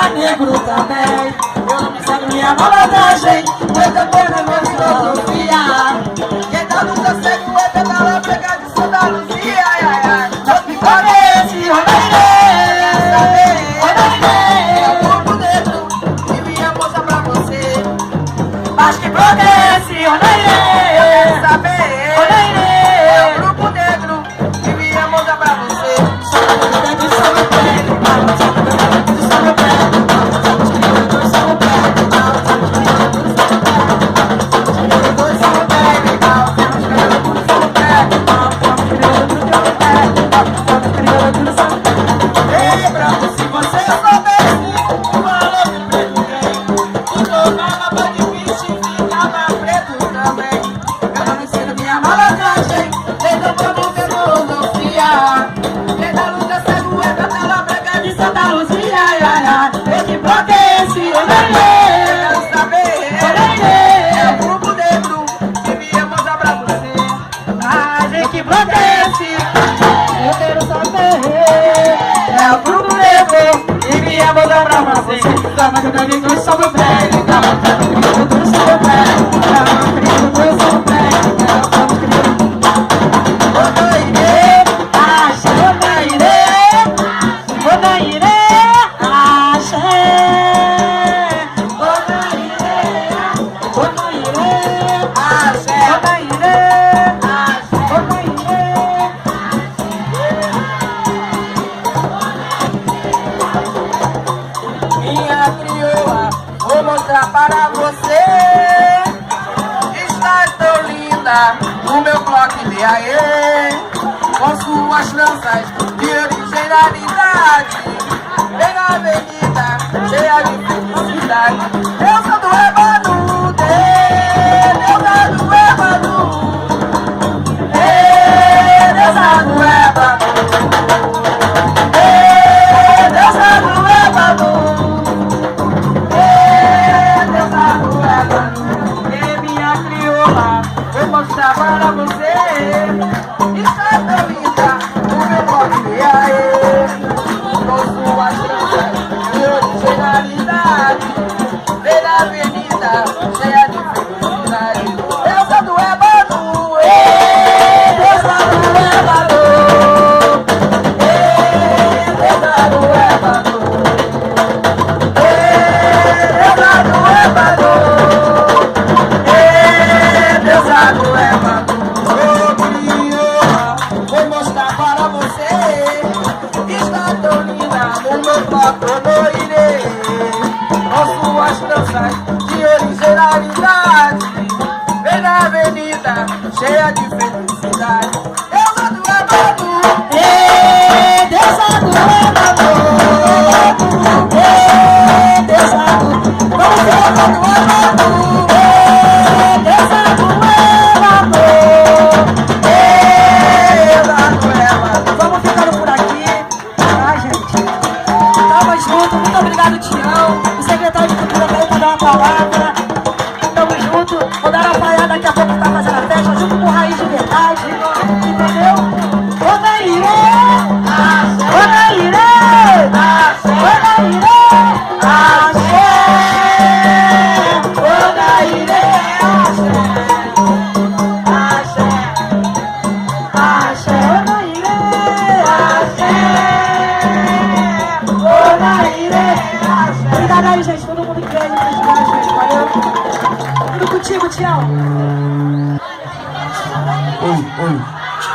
negro também. Eu não me segue minha malandragem, eu também não vou filosofia. Quem tá no teu cego é pedala, pega de Santa Luzia. Ai, ai, ai. Não me conhece, É o grupo negro que vinha mostrar pra você. mas que progresse, Eu quero saber. É o grupo negro que vinha mostrar pra você. Lembrando, se você soubesse o valor que preto tem, tu tornava mais difícil, ficava preto também. Eu não ensino minha malandragem, nem não vou ter filosofia. Quem da luta cego é da branca de Santa Luzia. Ai, ai, ai, esse bloco é esse, Eu quero saber. É o grupo negro que vinha mostrar pra você. Mas que bloco é esse? Eu quero saber. É o grupo negro e me mudar pra você. Tava que eu também tô sobre o velho. Tava que eu tô sobre o velho. Tava que eu tô sobre o velho. Onaire, axé. Onaire, axé. Onaire, axé. Minha crioula, vou mostrar para você. Está tão linda no meu bloco de aê. Com suas tranças de originalidade. Vem na avenida, cheia de felicidade. Eu sou do Ébano, deusa do Ébano. Deusa do Ébano. Deusa do Ébano. Minha crioula, vou mostrar para você. Está tão linda no meu bloco de aê. Com suas tranças de originalidade. Vem na avenida, cheia de felicidade. Eu sou do Ébano, Deusa do Ébano. Deusa do Ébano. Deusa do Ébano. Deusa do Ébano. Ô crioula, vou mostrar para você. Está tão linda no meu bloco, no irei. Com suas tranças de originalidade. Vem na avenida, cheia de felicidade. Deusa do Ébano. Deusa do Ébano. Deusa do Ébano. Deusa do Ébano. Vamos ficando por aqui, tá, gente? Tamo junto, muito obrigado, Tião. O secretário de Cultura veio pra dar uma palavra. Tamo junto, vou dar uma palhada daqui a pouco, tá fazendo a festa, junto com o Raiz de Verdade. Entendeu? Onaire! Onaire! Onaire! Axé! Onaire! Axé! Axé! Onaire! Axé! Onaire! Obrigado aí, gente. Todo mundo que veio prestigiar a gente. Valeu. Tudo contigo, Tião. Oi, oi.